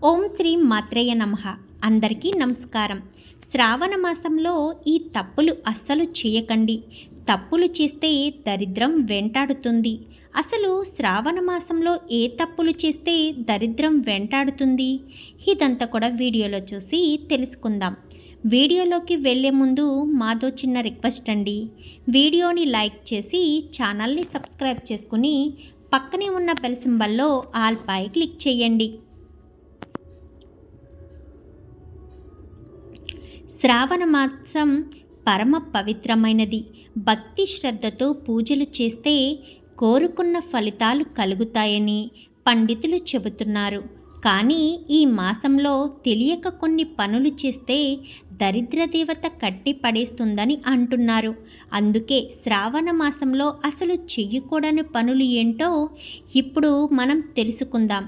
ఓం శ్రీ మాత్రేయ నమః. అందరికీ నమస్కారం. శ్రావణ మాసంలో ఈ తప్పులు అస్సలు చేయకండి. తప్పులు చేస్తే దరిద్రం వెంటాడుతుంది. అసలు శ్రావణ మాసంలో ఏ తప్పులు చేస్తే దరిద్రం వెంటాడుతుంది? ఇదంతా కూడా వీడియోలో చూసి తెలుసుకుందాం. వీడియోలోకి వెళ్ళే ముందు మాదో చిన్న రిక్వెస్ట్ అండి. వీడియోని లైక్ చేసి ఛానల్ని సబ్స్క్రైబ్ చేసుకుని పక్కనే ఉన్న బెల్ సింబల్లో ఆల్ పై క్లిక్ చేయండి. శ్రావణ మాసం పరమ పవిత్రమైనది. భక్తి శ్రద్ధతో పూజలు చేస్తే కోరుకున్న ఫలితాలు కలుగుతాయని పండితులు చెబుతున్నారు. కానీ ఈ మాసంలో తెలియక కొన్ని పనులు చేస్తే దరిద్ర దేవత కట్టి పడేస్తుందని అంటున్నారు. అందుకే శ్రావణ మాసంలో అసలు చెయ్యకూడని పనులు ఏంటో ఇప్పుడు మనం తెలుసుకుందాం.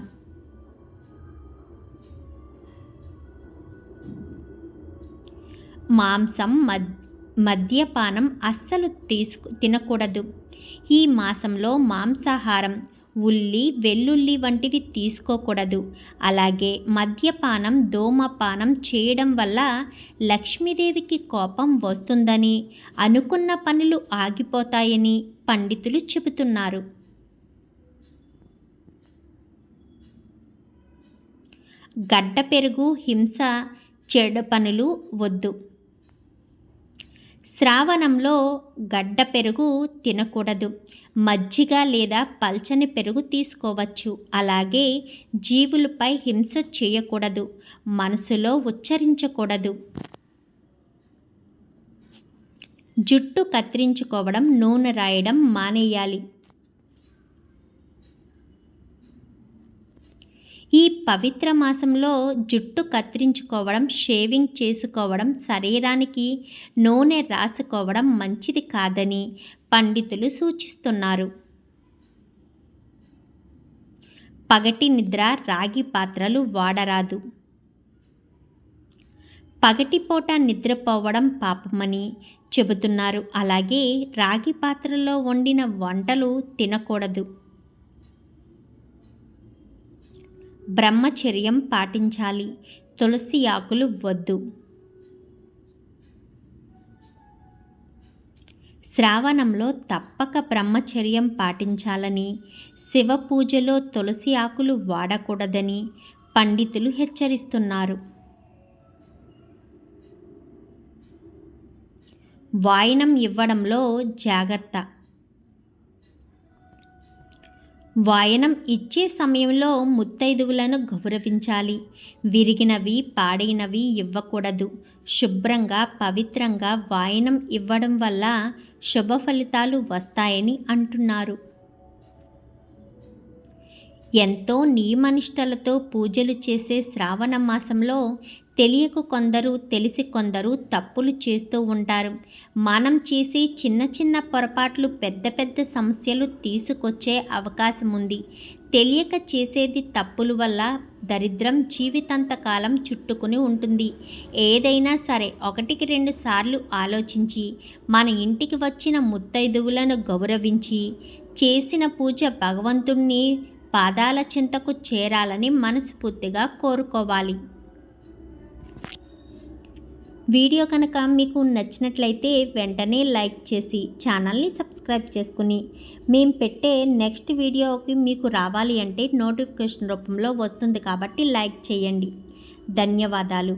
మాంసం మద్యపానం అస్సలు తినకూడదు. ఈ మాసంలో మాంసాహారం, ఉల్లి, వెల్లుల్లి వంటివి తీసుకోకూడదు. అలాగే మద్యపానం, ధూమపానం చేయడం వల్ల లక్ష్మీదేవికి కోపం వస్తుందని, అనుకున్న పనులు ఆగిపోతాయని పండితులు చెబుతున్నారు. గడ్డ పెరుగు, హింస, చెడు పనులు వద్దు. శ్రావణంలో గడ్డ పెరుగు తినకూడదు. మజ్జిగ లేదా పల్చని పెరుగు తీసుకోవచ్చు. అలాగే జీవులపై హింస చేయకూడదు. మనసులో ఉచ్చరించకూడదు. జుట్టు కత్తిరించుకోవడం, నూనె రాయడం మానేయాలి. ఈ పవిత్ర మాసంలో జుట్టు కత్తిరించుకోవడం, షేవింగ్ చేసుకోవడం, శరీరానికి నూనె రాసుకోవడం మంచిది కాదని పండితులు సూచిస్తున్నారు. పగటి నిద్ర, రాగి పాత్రలు వాడరాదు. పగటిపూట నిద్రపోవడం పాపమని చెబుతున్నారు. అలాగే రాగి పాత్రలో వండిన వంటలు తినకూడదు. బ్రహ్మచర్యం పాటించాలి. తులసి ఆకులు వద్దు. శ్రావణంలో తప్పక బ్రహ్మచర్యం పాటించాలని, శివ పూజలో తులసి ఆకులు వాడకూడదని పండితులు హెచ్చరిస్తున్నారు. వాయనం ఇవ్వడంలో జాగ్రత్త. వాయనం ఇచ్చే సమయంలో ముత్తైదువులను గౌరవించాలి. విరిగినవి, పాడైనవి ఇవ్వకూడదు. శుభ్రంగా, పవిత్రంగా వాయనం ఇవ్వడం వల్ల శుభ ఫలితాలు వస్తాయని అంటున్నారు. ఎంతో నియమనిష్టలతో పూజలు చేసే శ్రావణ మాసంలో తెలియక కొందరు, తెలిసి కొందరు తప్పులు చేస్తూ ఉంటారు. మనం చేసే చిన్న చిన్న పొరపాట్లు పెద్ద పెద్ద సమస్యలు తీసుకొచ్చే అవకాశం ఉంది. తెలియక చేసేది తప్పుల వల్ల దరిద్రం జీవితాంతకాలం చుట్టుకుని ఉంటుంది. ఏదైనా సరే 1-2 సార్లు ఆలోచించి, మన ఇంటికి వచ్చిన ముత్తైదువులను గౌరవించి, చేసిన పూజ భగవంతుణ్ణి పాదాల చింతకు చేరాలని మనస్ఫూర్తిగా కోరుకోవాలి. వీడియో కనుక మీకు నచ్చినట్లయితే వెంటనే లైక్ చేసి ఛానల్ని సబ్స్క్రైబ్ చేసుకుని మేము పెట్టే నెక్స్ట్ వీడియోకి మీకు రావాలి అంటే నోటిఫికేషన్ రూపంలో వస్తుంది కాబట్టి లైక్ చేయండి. ధన్యవాదాలు.